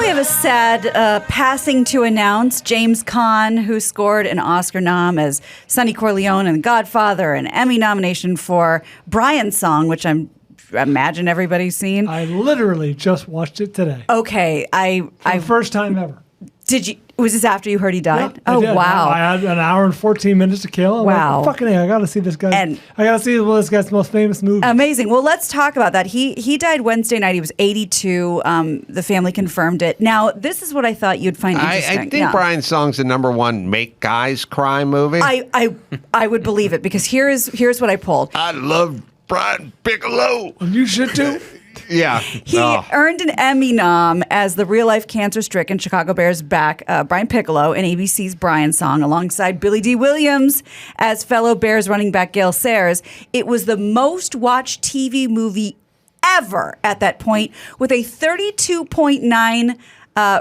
we have a sad passing to announce. James Caan, who scored an Oscar nom as Sonny Corleone in The Godfather, an Emmy nomination for Brian's Song, which I imagine everybody's seen. I literally just watched it today. Okay, First time ever. Did you? Was this after you heard he died? Yeah, I did. Wow! I had an hour and 14 minutes to kill. I'm wow! Like, fucking A, I got to see this guy. And I got to see this guy's most famous movie. Amazing. Well, let's talk about that. He died Wednesday night. He was 82. The family confirmed it. Now, this is what I thought you'd find interesting. I think Brian's Song's the #1 make guys cry movie. I would believe it because here's what I pulled. I love Brian Piccolo. You should too. Yeah. He earned an Emmy nom as the real-life cancer-stricken Chicago Bears back Brian Piccolo in ABC's Brian Song alongside Billy D. Williams as fellow Bears running back Gale Sayers. It was the most-watched TV movie ever at that point with a 32.9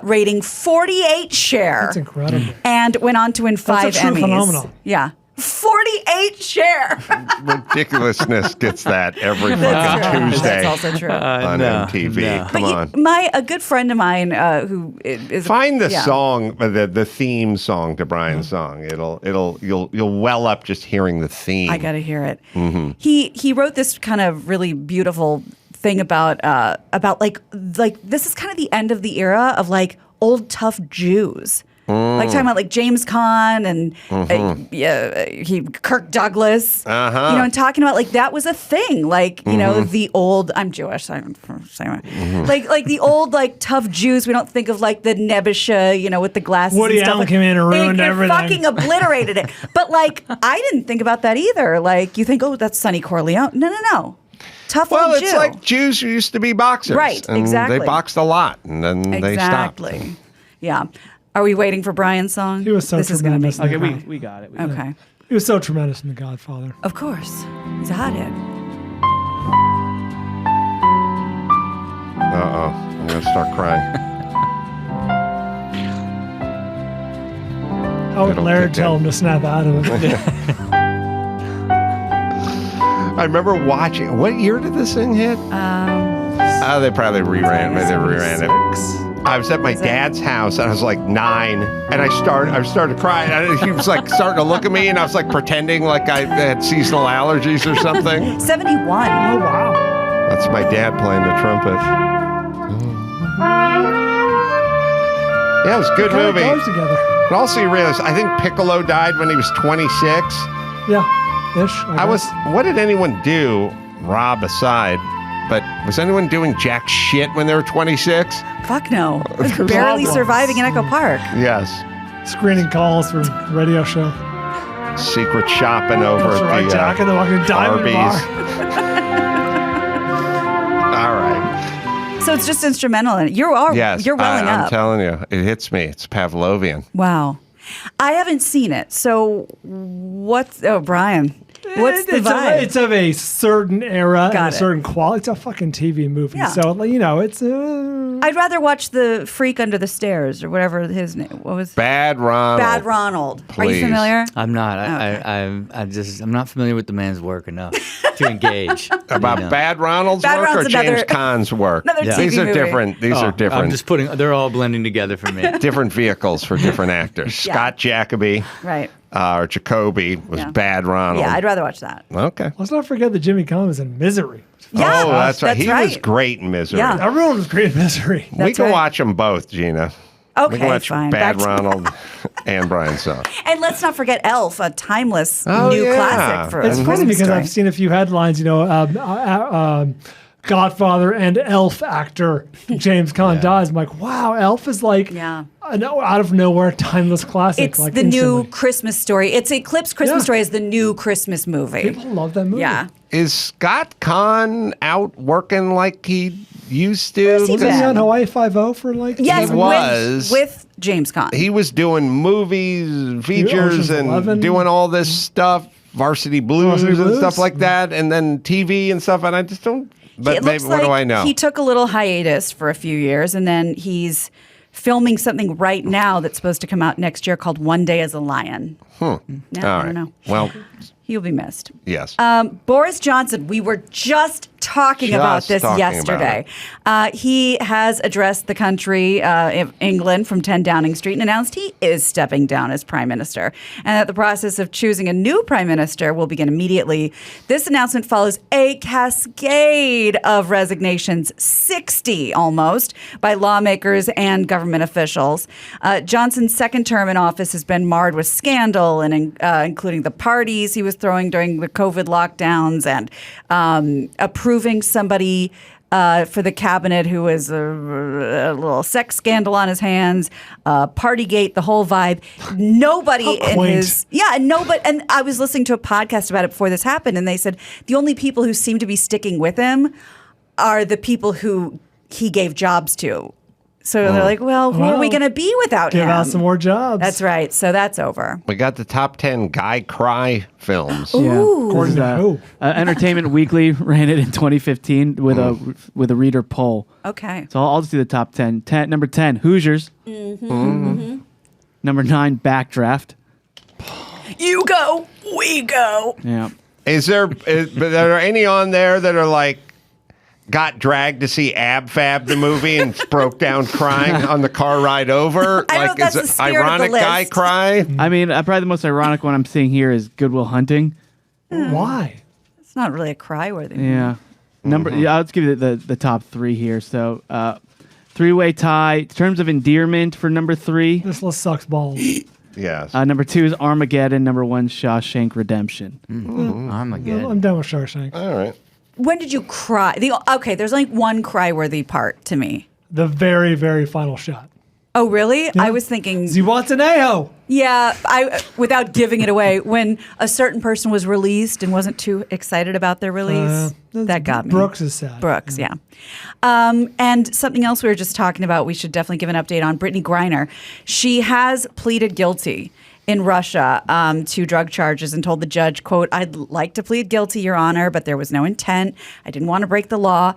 rating, 48 share. That's incredible. And went on to win 5 That's a true Emmys. phenomenon. Yeah. 48 share. Ridiculousness gets that every That's fucking true. Tuesday That's also true. on MTV. But Come on. a good friend of mine who is Find the song, the theme song to Brian's Song. You'll well up just hearing the theme. I got to hear it. Mm-hmm. He wrote this kind of really beautiful thing about like this is kind of the end of the era of like old tough Jews. Like talking about like James Caan and Kirk Douglas, and talking about like that was a thing. Like the old. I'm Jewish, so I'm from like the old like tough Jews. We don't think of like the Nebusha, with the glasses. Woody and stuff. Allen came in and ruined everything. Fucking obliterated it. But like I didn't think about that either. Like you think, oh, that's Sonny Corleone. No. Tough old Jew. It's like Jews who used to be boxers. Right, and exactly. They boxed a lot, and then they stopped. Exactly. Yeah. Are we waiting for Brian's song? He was so tremendous. Is gonna make Okay, we got it. Okay. He was so tremendous in The Godfather. Of course. He's a hothead. I'm going to start crying. How would Laird tell him to snap out of it? I remember watching. What year did this thing hit? They probably reran. Maybe they reran it. I was at my dad's house and I was like 9, and I started crying. He was like starting to look at me, and I was like pretending like I had seasonal allergies or something. 71. Oh wow! That's my dad playing the trumpet. Yeah, it was a good movie. Goes together. But also, you realize I think Piccolo died when he was 26. Yeah, ish. What did anyone do? Rob aside. But was anyone doing jack shit when they were 26? Fuck no. I was barely surviving in Echo Park. Yes. Screening calls for radio show. Secret shopping over at the Jack and the fucking Diamond Arby's. Bar. All right. So it's just instrumental in it. You're welling up. I'm telling you, it hits me. It's Pavlovian. Wow. I haven't seen it. So Brian. What's the vibe? It's of a certain era and a it. certain quality. It's a fucking TV movie. Yeah. So, it's... I'd rather watch The Freak Under the Stairs or whatever his name. What was Bad Ronald. Bad Ronald. Please. Are you familiar? I'm not. Okay. I'm not familiar with the man's work enough to engage. About Bad Ronald's Bad work Ronald's or James Caan's work? Another TV These are movie. different. These are different. I'm just they're all blending together for me. Different vehicles for different actors. Yeah. Scott Jacoby. Right. Or Jacoby was Bad Ronald. Yeah, I'd rather watch that. Okay. Let's not forget that Jimmy Caan was in Misery. Yeah, that's right. He was great in Misery. Yeah. Everyone was great in Misery. We can watch them both, Gina. Okay, we can watch fine. Bad Ronald and Brian's Song. And let's not forget Elf, a timeless new yeah. classic for It's a funny because story. I've seen a few headlines, Godfather and Elf actor James Caan dies. I'm like, wow, Elf is like an out of nowhere timeless classic. It's like the instantly. new Christmas story. It's Eclipse Christmas Story is the new Christmas movie. People love that movie. Yeah. Is Scott Caan out working like he used to? Where's he Was he been? on Hawaii Five-0 for like... Yes, He was. with James Caan. He was doing movies, features, Ocean's and 11. doing all this stuff, Varsity Blues and Blues. stuff like that, and then TV and stuff, and I just don't... But It maybe, looks what do like I know? He took a little hiatus for a few years, and then he's filming something right now that's supposed to come out next year called One Day as a Lion. All I right. don't know. Well, He'll be missed. yes. Boris Johnson, we were just talking about this yesterday. He has addressed the country, England, from 10 Downing Street and announced he is stepping down as prime minister and that the process of choosing a new prime minister will begin immediately. This announcement follows a cascade of resignations, 60 almost, by lawmakers and government officials. Johnson's second term in office has been marred with scandal, and including the parties he was throwing during the COVID lockdowns and approving somebody for the cabinet who was a little sex scandal on his hands, Partygate, the whole vibe. Nobody in his and I was listening to a podcast about it before this happened, and they said the only people who seem to be sticking with him are the people who he gave jobs to. So they're like, well, who are we going to be without him? Give out some more jobs. That's right. So that's over. We got the top 10 guy cry films. Ooh. According to who? Entertainment Weekly ran it in 2015 with a reader poll. Okay. So I'll just do the top 10. Number 10, Hoosiers. Number 9, Backdraft. You go, we go. Yeah. Are there any on there that are like, got dragged to see Ab Fab the movie and broke down crying on the car ride over? I like, know that's is the it spirit of the ironic list. guy cry? I mean, probably the most ironic one I'm seeing here is Good Will Hunting. Why? It's not really a cry-worthy movie. Yeah. I'll just give you the top 3 here. So, three-way tie. In terms of endearment for number 3. This list sucks balls. Yes. Number 2 is Armageddon. Number 1, Shawshank Redemption. Armageddon. I'm done with Shawshank. All right. When did you cry? There's only one cry-worthy part to me. The very, very final shot. Oh, really? Yeah. I was thinking... Ziwataneo! Yeah, without giving it away, when a certain person was released and wasn't too excited about their release, that got me. Brooks is sad. Brooks, yeah. And something else we were just talking about, we should definitely give an update on Brittany Griner. She has pleaded guilty in Russia to drug charges and told the judge, quote, "I'd like to plead guilty, Your Honor, but there was no intent. I didn't want to break the law."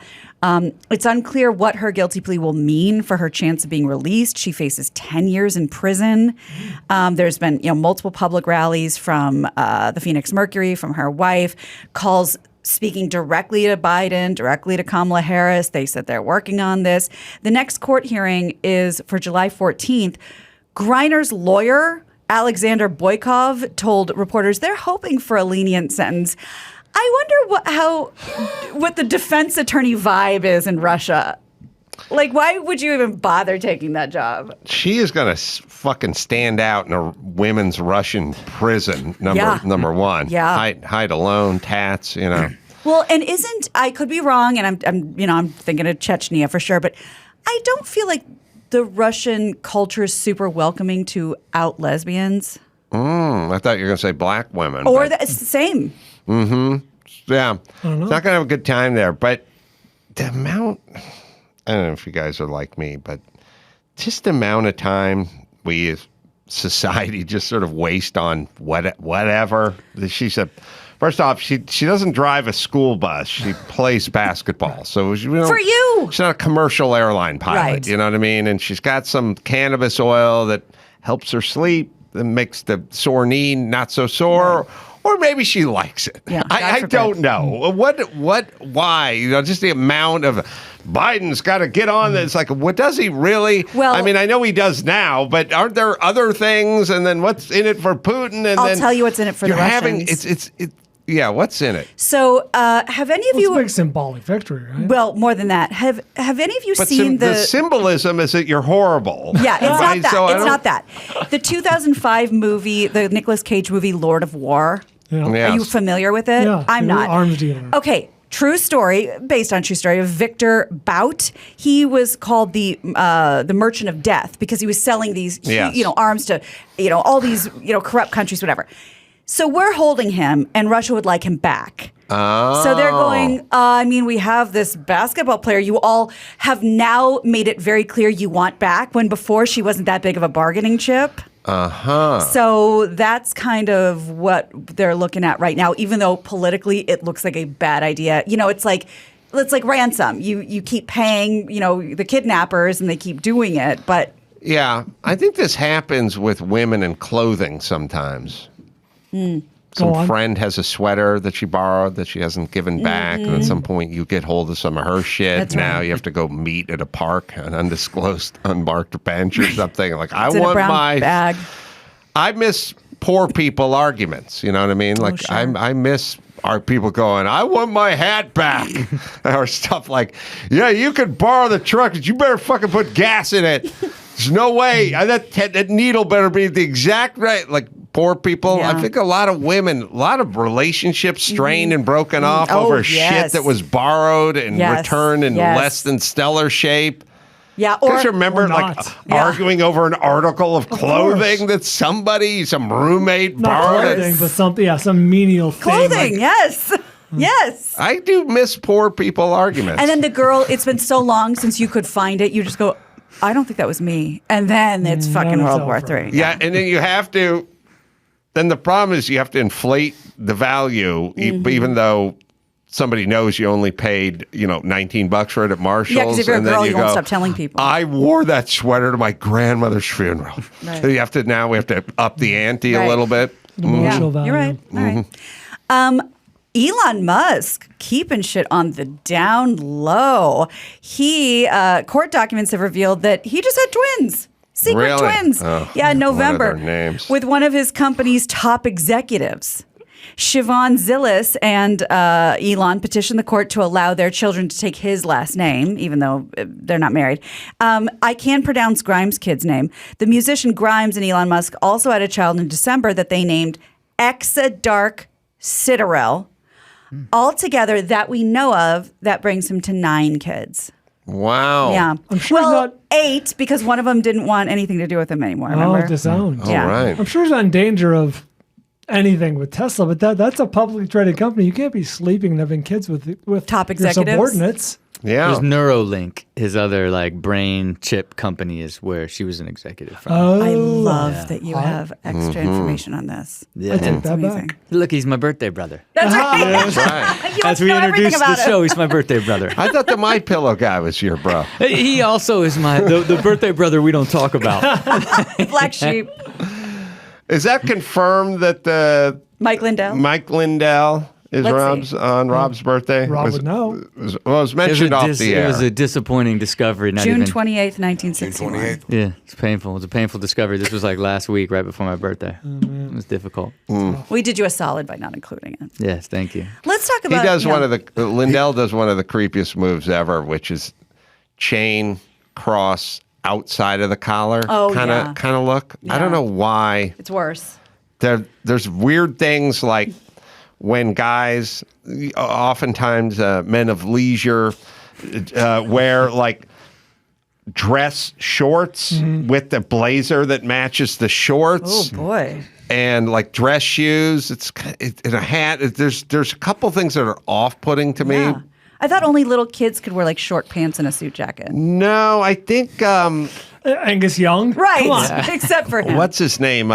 It's unclear what her guilty plea will mean for her chance of being released. She faces 10 years in prison. There's been multiple public rallies from the Phoenix Mercury, from her wife, calls speaking directly to Biden, directly to Kamala Harris. They said they're working on this. The next court hearing is for July 14th. Griner's lawyer, Alexander Boykov, told reporters they're hoping for a lenient sentence. I wonder what the defense attorney vibe is in Russia. Like, why would you even bother taking that job? She is going to fucking stand out in a women's Russian prison, number one. Yeah. Hide alone, tats, Well, and I could be wrong, and I'm thinking of Chechnya for sure, but I don't feel like the Russian culture is super welcoming to out lesbians. I thought you were going to say black women. Or it's the same. Mm-hmm. Yeah. It's not going to have a good time there. But the amount, I don't know if you guys are like me, but just the amount of time we as society just sort of waste on whatever. She's first off, she doesn't drive a school bus. She plays basketball. So for you, she's not a commercial airline pilot. Right. You know what I mean? And she's got some cannabis oil that helps her sleep, that makes the sore knee not so sore. Right. Or maybe she likes it. Yeah, I don't know. Why? Just the amount of Biden's got to get on this. Like, what does he really? Well, I mean, I know he does now, but aren't there other things? And then what's in it for Putin? And I'll tell you what's in it for the Russians. Yeah, what's in it? So, have any of you? It's a big symbolic victory, right? Well, more than that. Have any of you seen the symbolism is that you're horrible. Yeah, it's not that. So it's not that. The 2005 movie, the Nicolas Cage movie, Lord of War. Yeah. Yes. Are you familiar with it? Yeah, I'm not. Arms dealer. Okay. True story, based on true story of Victor Bout. He was called the Merchant of Death because he was selling these, arms to, all these, corrupt countries, whatever. So we're holding him, and Russia would like him back. Oh. So they're going, we have this basketball player you all have now made it very clear you want back, when before she wasn't that big of a bargaining chip. Uh-huh. So that's kind of what they're looking at right now, even though politically it looks like a bad idea. It's like ransom. You keep paying, the kidnappers, and they keep doing it. But yeah, I think this happens with women in clothing sometimes. some friend has a sweater that she borrowed that she hasn't given back, and at some point you get hold of some of her shit. That's now right. you have to go meet at a park, an undisclosed, unmarked bench or something. Like, I It's in a want brown my bag. I miss poor people arguments. You know what I mean? Like, sure. I miss our people going, I want my hat back. Or stuff like, yeah, you can borrow the truck, but you better fucking put gas in it. There's no way. That needle better be the exact right. Like, poor people. Yeah. I think a lot of women, a lot of relationships strained and broken off Oh, over yes. shit that was borrowed and Yes. returned in Yes. less than stellar shape. Yeah, Because or remember, or like, not. arguing over an article of clothing course. that somebody, some roommate Not borrowed. clothing, but something, some menial thing. clothing. like- Yes. Yes. I do miss poor people arguments. And then the girl, it's been so long since you could find it. You just go, I don't think that was me. And then it's fucking it's World War over. III. yeah, and then you have to. Then the problem is you have to inflate the value, even though somebody knows you only paid, $19 for it at Marshall's. Yeah, because if you're a and then girl, you won't go, stop telling people. I wore that sweater to my grandmother's funeral. Right. So we have to up the ante Right. a little bit. The emotional value. You're right. All right. Elon Musk keeping shit on the down low. Court documents have revealed that he just had twins. Secret Really? twins. Oh, yeah, in what are November. their names? With one of his company's top executives. Siobhan Zillis and Elon petitioned the court to allow their children to take his last name, even though they're not married. I can pronounce Grimes' kid's name. The musician Grimes and Elon Musk also had a child in December that they named Exadark Citterell. Altogether, that we know of, that brings him to 9 kids. Wow. Yeah. I'm sure he's not- 8 because one of them didn't want anything to do with him anymore. Remember? Oh, disowned. All Yeah. right. I'm sure he's not in danger of anything with Tesla, but that's a publicly traded company. You can't be sleeping and having kids with Top your executives? subordinates. Yeah. There's Neuralink, his other brain chip company, is where she was an executive from. Oh, I love that you have extra information on this. Yeah. I take It's that amazing. back. Look, he's my birthday brother. That's right. That's right. You As must we know everything introduced the about show, him. he's my birthday brother. I thought the My Pillow guy was your bro. He also is the birthday brother we don't talk about. Black Sheep. Is that confirmed that Mike Lindell. Mike Lindell is Let's see. Rob's birthday? Rob would know. It was mentioned off the air. It was a disappointing discovery. Not June even, 28th, 1961. Yeah, it's painful. It was a painful discovery. This was last week, right before my birthday. It was difficult. We did you a solid by not including it. Yes, thank you. Let's talk He about. does Lindell does one of the creepiest moves ever, which is chain cross outside of the collar Oh, kind of look. I don't know why. It's worse. There's weird things like when guys, oftentimes men of leisure, wear dress shorts with the blazer that matches the shorts. Oh boy. And dress shoes, it's in a hat. There's a couple things that are off-putting to me. Yeah. I thought only little kids could wear short pants and a suit jacket. No, I think Angus Young. Right. Come on. Except for him. what's his name?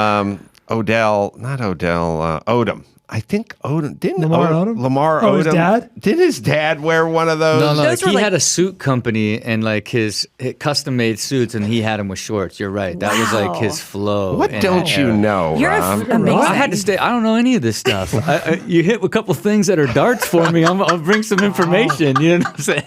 Odom. I think Odom didn't Lamar Odom? Lamar Oh, Odom. his dad? Did his dad wear one of those? No, Those were he had a suit company and his custom-made suits, and he had them with shorts. You're right. That was Wow. his flow. What in don't that you era. know, You're Rob? amazing. I had to stay. I don't know any of this stuff. You hit a couple things that are darts for me. I'll bring some information. You know what I'm saying?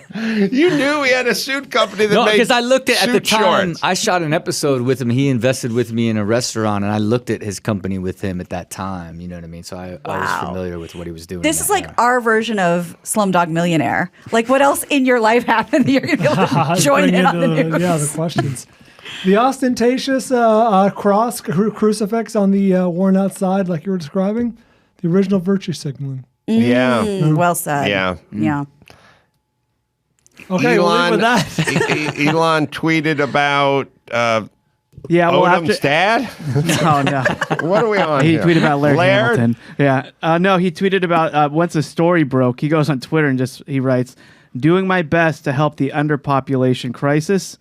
You knew he had a suit company that No, made because I looked at the suit time. shorts. I shot an episode with him. He invested with me in a restaurant, and I looked at his company with him at that time. You know what I mean? So I was familiar with what he was doing. This in is that era. our version of Slumdog Millionaire. What else in your life happened that you're going to be able to join Bring in on the into news? Yeah, the questions. The ostentatious cross crucifix on the worn out side, like you were describing, the original virtue signaling. Yeah. Well said. Yeah. Yeah. Okay, we'll leave with that. Elon tweeted about Yeah, well, Odom's dad. Oh, no. What are we on He here? tweeted about Laird Laird? Hamilton. Yeah. No, he tweeted about once the story broke, he goes on Twitter and he writes, doing my best to help the underpopulation crisis.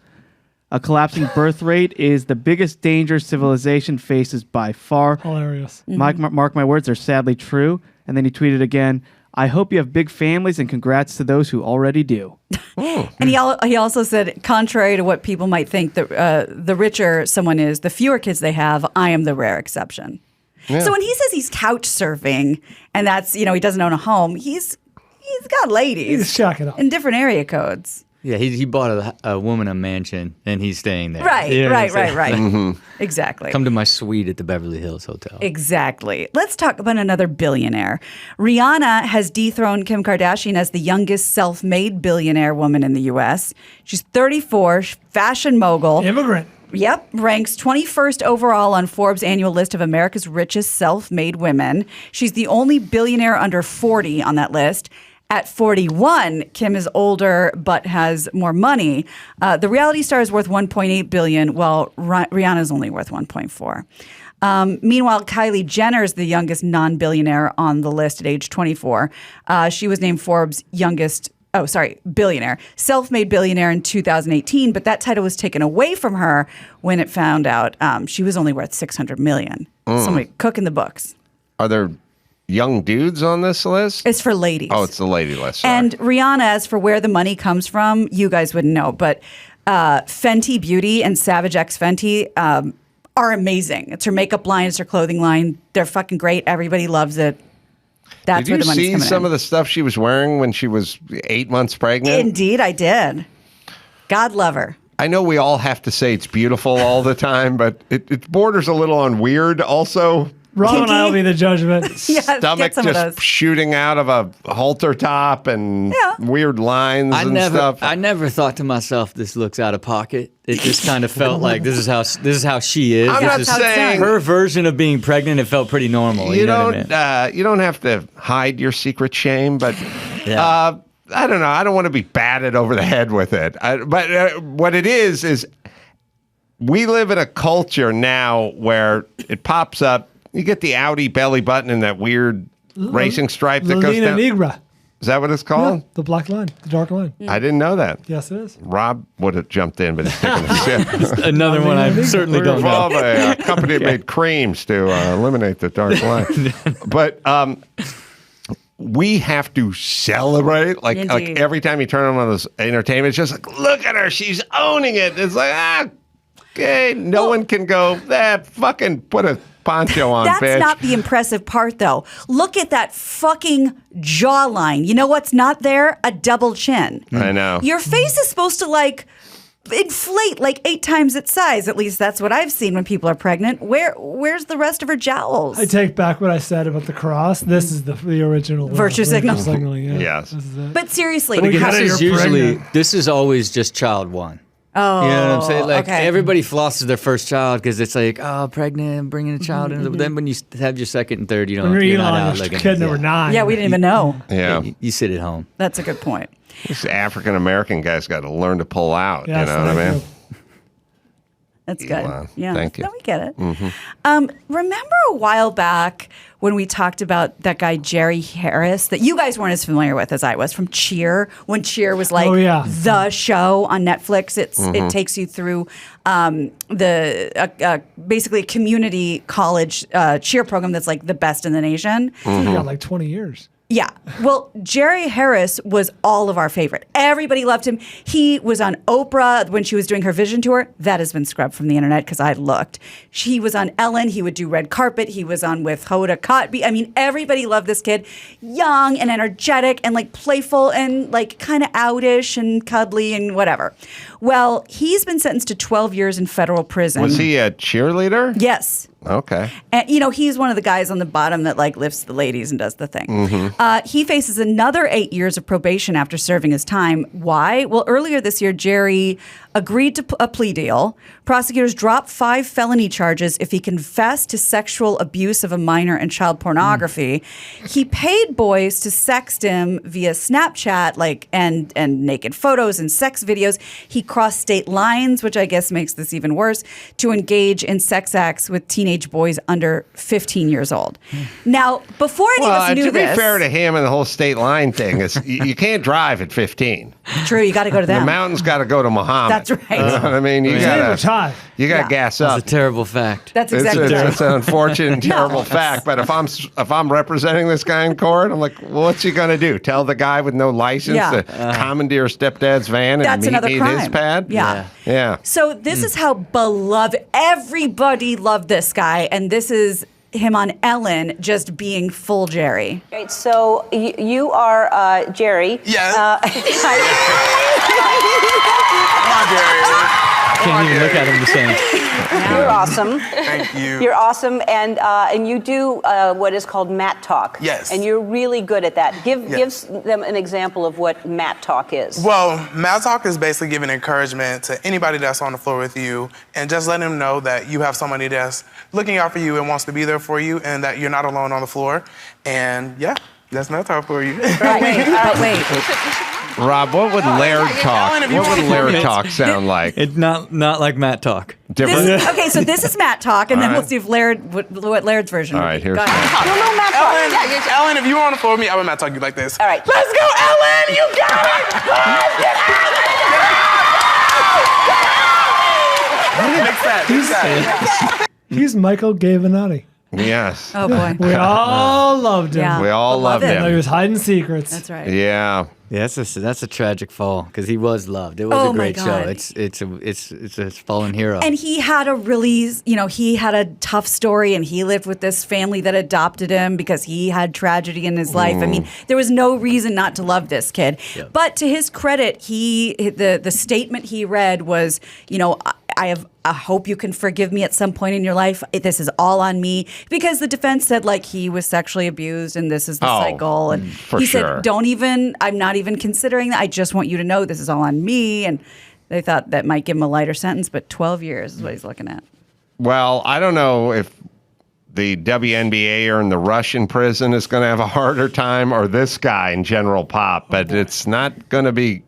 A collapsing birth rate is the biggest danger civilization faces by far. Hilarious. Mark my words, they're sadly true. And then he tweeted again, I hope you have big families and congrats to those who already do. And he also said, contrary to what people might think, the richer someone is, the fewer kids they have, I am the rare exception. Yeah. So when he says he's couch surfing and that's, he doesn't own a home, he's got ladies. He's shacking up. In different area codes. Yeah, he bought a woman a mansion, and he's staying there. Right, You know what I'm right. saying? Exactly. Come to my suite at the Beverly Hills Hotel. Exactly. Let's talk about another billionaire. Rihanna has dethroned Kim Kardashian as the youngest self-made billionaire woman in the U.S. She's 34, fashion mogul. Immigrant. Yep, ranks 21st overall on Forbes' annual list of America's richest self-made women. She's the only billionaire under 40 on that list. At 41, Kim is older but has more money. The reality star is worth $1.8 billion, while Rihanna is only worth $1.4. Meanwhile, Kylie Jenner is the youngest non-billionaire on the list at age 24. She was named Forbes' billionaire, self-made billionaire in 2018, but that title was taken away from her when it found out she was only worth $600 million. Somebody cooking the books. Are there young dudes on this list? It's for ladies. Oh, it's the lady list. Sorry. And Rihanna, as for where the money comes from, you guys wouldn't know, but Fenty Beauty and Savage X Fenty are amazing. It's her makeup line, it's her clothing line. They're fucking great. Everybody loves it. That's where the money's coming in. Did you see some of the stuff she was wearing when she was 8 months pregnant? Indeed, I did. God love her. I know we all have to say it's beautiful all the time, but it borders a little on weird also. Rob and I will be the judgment. Yeah, Stomach get some of just those. shooting out of a halter top and weird lines and stuff. I never thought to myself, this looks out of pocket. It just kind of felt like this is how she is. I'm This not is saying her version of being pregnant. It felt pretty normal. you know don't what I mean? you don't have to hide your secret shame, but Yeah. I don't know. I don't want to be batted over the head with it. But what it is we live in a culture now where it pops up. You get the Audi belly button and that weird racing stripe that goes Lina down. Negra. Is that what it's called? Yeah, the black line, the dark line. I didn't know that. Yes, it is. Rob would have jumped in, but he's taking a sip. Another one I certainly We don't know. involve a company that made creams to eliminate the dark line. But we have to celebrate. Like every time you turn on one of those entertainment, it's just like, look at her. She's owning it. It's like, okay. No one can go, fucking put a poncho on, That's bitch. not the impressive part, though. Look at that fucking jawline. You know what's not there? A double chin. I know. Your face is supposed to inflate 8 times its size. At least that's what I've seen when people are pregnant. Where's the rest of her jowls? I take back what I said about the cross. This is the original Virtue signal. signaling. Yeah. Yes. This is it. But seriously, But again, how- This is always just child one. oh, You know what I'm saying? Like okay. everybody flosses their first child because it's like, oh, pregnant, bringing a child in. But then when you have your second and third, When you're you're not Elon, out you're looking. kid number 9. Yeah, we didn't even know. Yeah. You sit at home. That's a good point. This African American guy's got to learn to pull out. Yes, you know what I mean? That's good. Elon, Yeah. thank you. No, we get it. Remember a while back when we talked about that guy, Jerry Harris, that you guys weren't as familiar with as I was, from Cheer, when Cheer was like the show on Netflix. It takes you through basically a community college cheer program that's like the best in the nation. He got like 20 years. Yeah. Well, Jerry Harris was all of our favorite. Everybody loved him. He was on Oprah when she was doing her vision tour. That has been scrubbed from the internet because I looked. He was on Ellen. He would do red carpet. He was on with Hoda Kotb. I mean, everybody loved this kid. Young and energetic and playful and kind of outish and cuddly and whatever. Well, he's been sentenced to 12 years in federal prison. Was he a cheerleader? Yes. Okay. And, he's one of the guys on the bottom that lifts the ladies and does the thing. He faces another 8 years of probation after serving his time. Why? Well, earlier this year, Jerry agreed to a plea deal. Prosecutors dropped 5 felony charges if he confessed to sexual abuse of a minor and child pornography. He paid boys to sext him via Snapchat, and naked photos and sex videos. He crossed state lines, which I guess makes this even worse, to engage in sex acts with teenage boys under 15 years old. Now, before any of us knew to this, be fair to him and the whole state line thing, is you can't drive at 15. true, you got to go to them. The mountain's got to go to Muhammad. That's right. You know what I mean? You got to gas That's up. a terrible fact. That's exactly right. It's an unfortunate and terrible fact. But if I'm representing this guy in court, I'm like, well, what's he gonna do? Tell the guy with no license to commandeer stepdad's van That's and another meet crime. his pad? Yeah. So this is how beloved. Everybody loved this guy, and this is him on Ellen just being full Jerry. Right, so you are Jerry. Yes. Come on, Jerry. Can't even look at him the same. You're awesome. Thank you. You're awesome, and you do what is called Matt Talk. Yes. And you're really good at that. Give them an example of what Matt Talk is. Well, Matt Talk is basically giving encouragement to anybody that's on the floor with you, and just letting them know that you have somebody that's looking out for you and wants to be there for you, and that you're not alone on the floor. And yeah, that's Matt Talk for you. Wait. Rob, what would Laird talk? What would Laird talk sound like? It's not like Matt talk. Different. Okay, so this is Matt Talk, and then we'll see if what Laird's version All would right, be. here's Go ahead. No, Matt Talk. Ellen, if you were on the floor with me, I would Matt Talk you like this. All right. Let's go, Ellen! You got it! Mix that. He's Michael Gavinotti. Yes. Oh boy. We all loved him. Yeah. We all Love loved it. him. He was hiding secrets. That's right. Yeah. Yeah, that's a tragic fall because he was loved. It was Oh a my great show. God. It's a fallen hero. And he had he had a tough story, and he lived with this family that adopted him because he had tragedy in his life. I mean, there was no reason not to love this kid. Yeah. But to his credit, the statement he read was, I hope you can forgive me at some point in your life. This is all on me, because the defense said like he was sexually abused and this is the cycle. And he said, I'm not even considering that. I just want you to know this is all on me. And they thought that might give him a lighter sentence, but 12 years is what he's looking at. Well, I don't know if the WNBA or in the Russian prison is going to have a harder time, or this guy in General Pop, but it's not going to be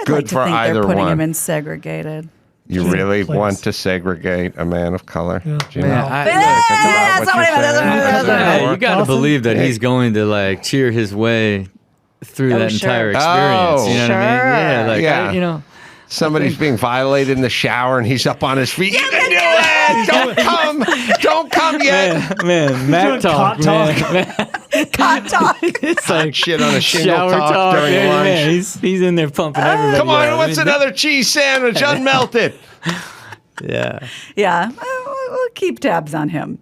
good for either they're putting one. him in segregated. You really Please. want to segregate a man of color? Yeah. Gina? Man, That's not what I meant. That's not what I meant. Yeah, you got to Awesome. believe that he's going to like cheer his way through Oh, that sure. entire experience. Oh, You know what I mean? Yeah, like Yeah. you know. Somebody's being violated in the shower and he's up on his feet. You can do it! Don't come yet! Man, Matt talk, cot man. Hot talk. It's like Shit on a shingle shower talk, talk during yeah, lunch. man, he's in there pumping everybody. Come on, up. what's another cheese sandwich unmelted? Yeah. Yeah. We'll keep tabs on him.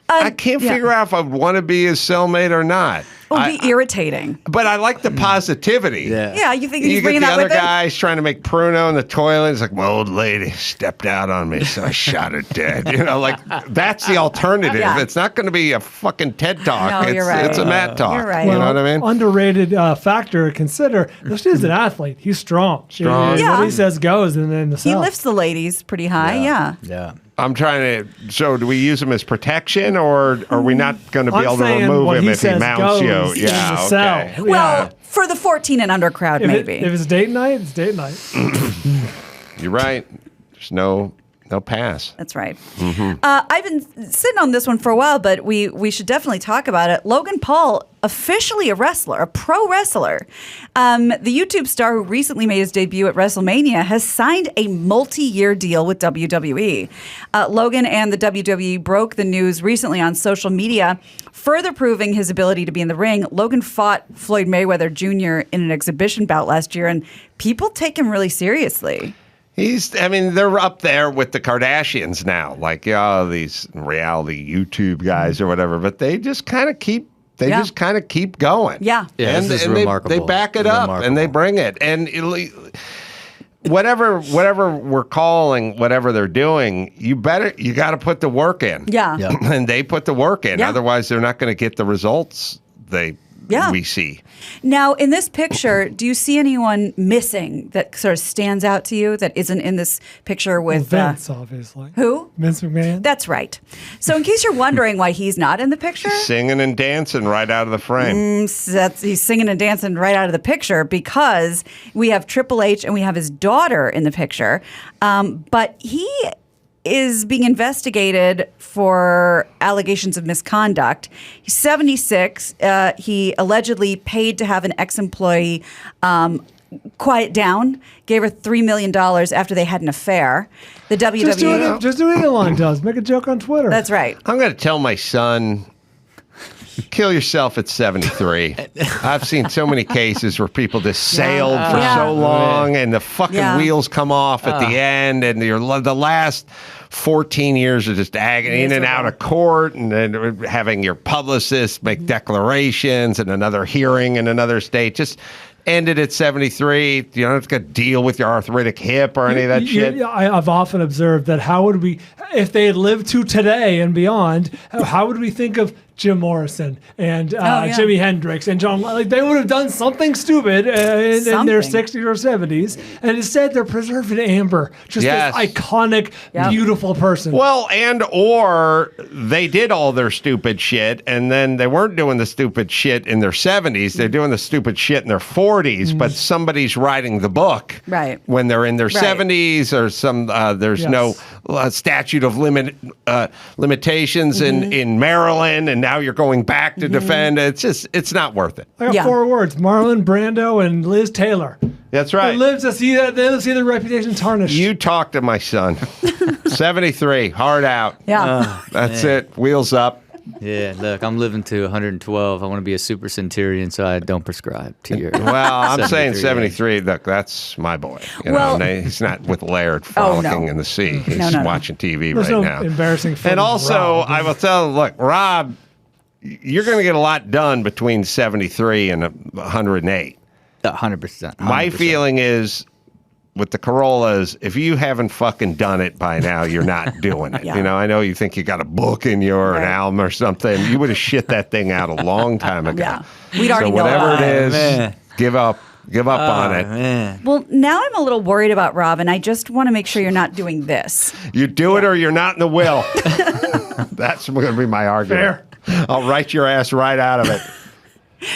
I can't figure out if I want to be his cellmate or not. It would be irritating. But I like the positivity. Yeah. Yeah, you think You he's get bringing the that other with him? guy, he's trying to make pruno in the toilet. He's like, my old lady stepped out on me, so I shot her dead. You know, like, that's the alternative. Yeah. It's not going to be a fucking TED Talk. No, you're right. It's a Matt Talk. You're right. You know what I mean? Underrated factor to consider. This dude's an athlete. He's strong. Strong. Yeah. What he says goes, and then the He South. lifts the ladies pretty high. Yeah. Yeah. I'm trying to. So, do we use him as protection, or are we not going to be I'm able to saying remove what him he if he says mounts you? goes in Yeah, the okay. cell. Well, for the 14 and under crowd, If maybe. it's date night, it's date night. You're right. There's no pass. That's right. I've been sitting on this one for a while, but we should definitely talk about it. Logan Paul, officially a wrestler, a pro wrestler. The YouTube star who recently made his debut at WrestleMania has signed a multi-year deal with WWE. Logan and the WWE broke the news recently on social media, further proving his ability to be in the ring. Logan fought Floyd Mayweather Jr. in an exhibition bout last year, and people take him really seriously. They're up there with the Kardashians now, like, these reality YouTube guys or whatever, but they just kind of keep going. Yeah. Yeah, and, this is and remarkable. they back it up and they bring it. And whatever we're calling, whatever they're doing, you got to put the work in. Yeah. Yeah. And they put the work in. Yeah. Otherwise, they're not going to get the results we see. Now, in this picture, do you see anyone missing that sort of stands out to you that isn't in this picture with Vince, obviously. who? Vince McMahon. That's right. So in case you're wondering why he's not in the picture, Singing and dancing right out of the frame. he's singing and dancing right out of the picture because we have Triple H and we have his daughter in the picture. But he is being investigated for allegations of misconduct. He's 76. He allegedly paid to have an ex-employee quiet down, gave her $3 million after they had an affair. The WWE... Just do what Elon does. Make a joke on Twitter. That's right. I'm going to tell my son Kill yourself at 73. I've seen so many cases where people just sailed for so long and the fucking wheels come off at the end, and the last 14 years of just agony in and out of court, and then having your publicist make declarations and another hearing in another state. Just ended at 73. You don't have to deal with your arthritic hip or any of that shit. I've often observed that how would we, if they had lived to today and beyond, how would we think of Jim Morrison and Jimi Hendrix and John? Like, they would have done something stupid in their 60s or 70s, and instead they're preserved in amber. Just this iconic, beautiful person. Well, or they did all their stupid shit, and then they weren't doing the stupid shit in their 70s. They're doing the stupid shit in their 40s, but somebody's writing the book when they're in their 70s, or there's no statute of limitations in Maryland, and now you're going back to defend. It's not worth it. I got 4 words: Marlon Brando and Liz Taylor. That's right. They live to see that. They live to see their reputation tarnished. You talk to my son. 73, hard out. Yeah. That's it. Wheels up. Yeah, look, I'm living to 112. I want to be a super centurion, so I don't prescribe to your. Well, I'm saying 73. Look, that's my boy. You know, he's not with Laird frolicking in the sea. He's watching TV There's right no now. Embarrassing. And also, I will tell him, look, Rob, you're going to get a lot done between 73 and 108. 100%. My feeling is, with the Carollas, if you haven't fucking done it by now, you're not doing it. You know, I know you think you got a book in your an album or something. You would have shit that thing out a long time ago. Yeah, we'd already know whatever it is, man. give up on it. Man. Well, now I'm a little worried about Rob, and I just want to make sure you're not doing this. You do it or you're not in the will. That's going to be my argument. Fair. I'll write your ass right out of it.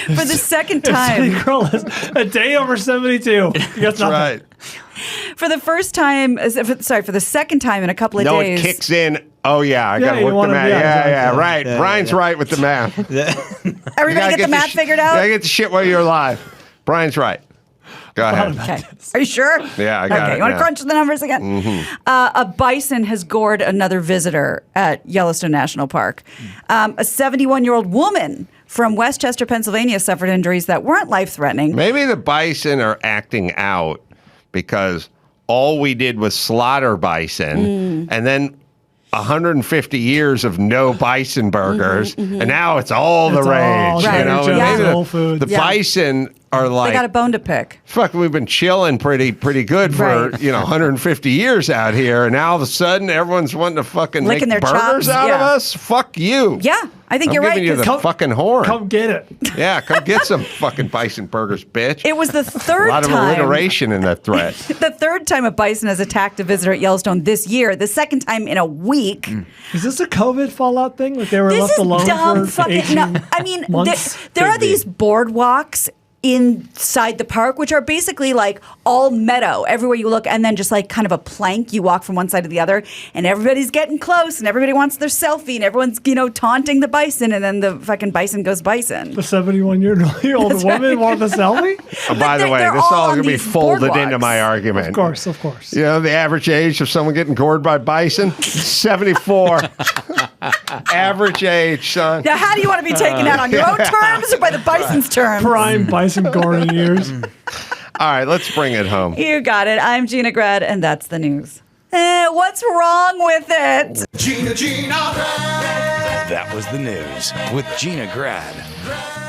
For the second time. A day over 72. That's right. For the first time, for the second time in a couple of No, days. it kicks in. Oh, yeah, I got to work the math. Yeah, right. Brian's right with the math. Everybody get the math figured out? I get the shit while you're alive. Brian's right. Go ahead. Okay. Are you sure? Yeah, I got it. Okay, you want to crunch the numbers again? Mm-hmm. A bison has gored another visitor at Yellowstone National Park. A 71-year-old woman from Westchester, Pennsylvania, suffered injuries that weren't life-threatening. Maybe the bison are acting out because all we did was slaughter bison, and then 150 years of no bison burgers, and now it's all the rage. Right. You know, Maybe Whole Foods. the bison are like, They got a bone to pick. fuck, we've been chilling pretty good for 150 years out here, and now all of a sudden everyone's wanting to fucking Licking make their burgers chops, out of us. Fuck you. Yeah, I think you're right. I'm giving you the fucking horn. Come get it. Yeah, come get some fucking bison burgers, bitch. It was the third a lot of time. alliteration in that threat. The third time a bison has attacked a visitor at Yellowstone this year. The second time in a week. Is this a COVID fallout thing? Like they were This left is alone dumb for fucking. 18 No, I mean, months? there are Could be. these boardwalks inside the park, which are basically like all meadow everywhere you look, and then just like kind of a plank. You walk from one side to the other, and everybody's getting close, and everybody wants their selfie, and everyone's taunting the bison, and then the fucking bison goes bison. The 71-year-old woman wanted the selfie? Oh, by the way, they're this all all on going to be these folded into boardwalks. my argument. Of course. You know, the average age of someone getting gored by bison? 74. Average age, son. Now, how do you want to be taken out, on your own terms or by the bison's terms? Prime bison goring years. All right, let's bring it home. You got it. I'm Gina Grad, and that's the news. What's wrong with it? Gina Grad. That was the news with Gina Grad.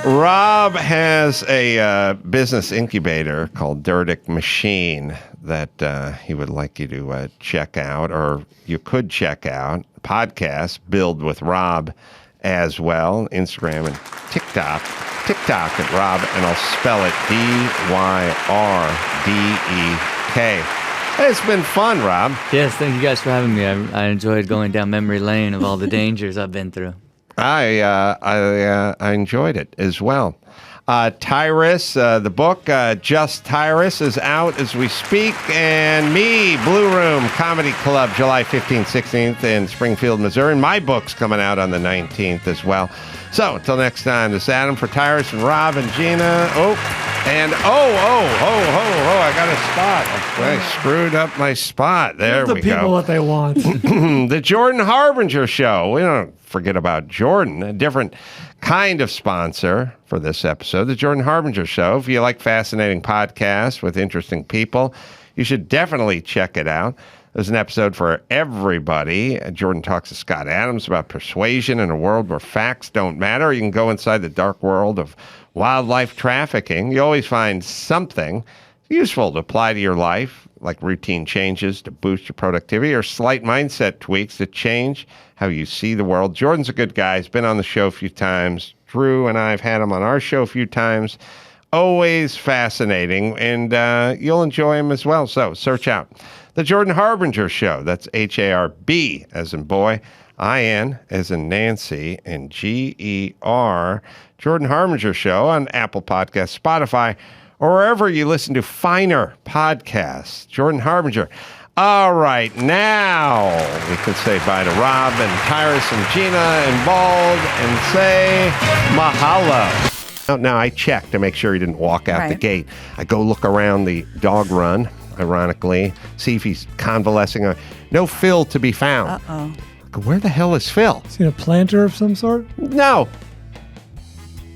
Rob has a business incubator called Dirtic Machine that he would like you to check out, or you could check out. Podcast, Build with Rob, as well. Instagram and TikTok. TikTok at Rob, and I'll spell it DYRDEK. Hey, it's been fun, Rob. Yes, thank you guys for having me. I enjoyed going down memory lane of all the dangers I've been through. I enjoyed it as well. Tyrus, the book, Just Tyrus, is out as we speak. And me, Blue Room Comedy Club, July 15th, 16th in Springfield, Missouri. My book's coming out on the 19th as well. So until next time, this is Adam for Tyrus and Rob and Gina. Oh. And I got a spot. I screwed up my spot. There Give we the people go. what they want. The Jordan Harbinger Show. We don't forget about Jordan, a different kind of sponsor for this episode. The Jordan Harbinger Show. If you like fascinating podcasts with interesting people, you should definitely check it out. There's an episode for everybody. Jordan talks to Scott Adams about persuasion in a world where facts don't matter. You can go inside the dark world of wildlife trafficking. You always find something useful to apply to your life, like routine changes to boost your productivity or slight mindset tweaks that change how you see the world. Jordan's a good guy. He's been on the show a few times. Drew and I have had him on our show a few times. Always fascinating, and you'll enjoy him as well. So search out The Jordan Harbinger Show. That's Harb as in boy, IN as in Nancy, and GER. Jordan Harbinger Show on Apple Podcasts, Spotify, or wherever you listen to finer podcasts. Jordan Harbinger. All right, now we can say bye to Rob and Tyrus and Gina and Bald and say mahalo. Now, I checked to make sure he didn't walk out the gate. I go look around the dog run, ironically, see if he's convalescing. No Phil to be found. Uh-oh. I go, where the hell is Phil? Is he a planter of some sort? No.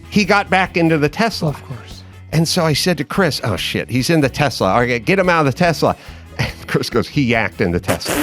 He got back into the Tesla. Of course. And so I said to Chris, oh, shit, he's in the Tesla. All right, get him out of the Tesla. And Chris goes, he yacked in the Tesla.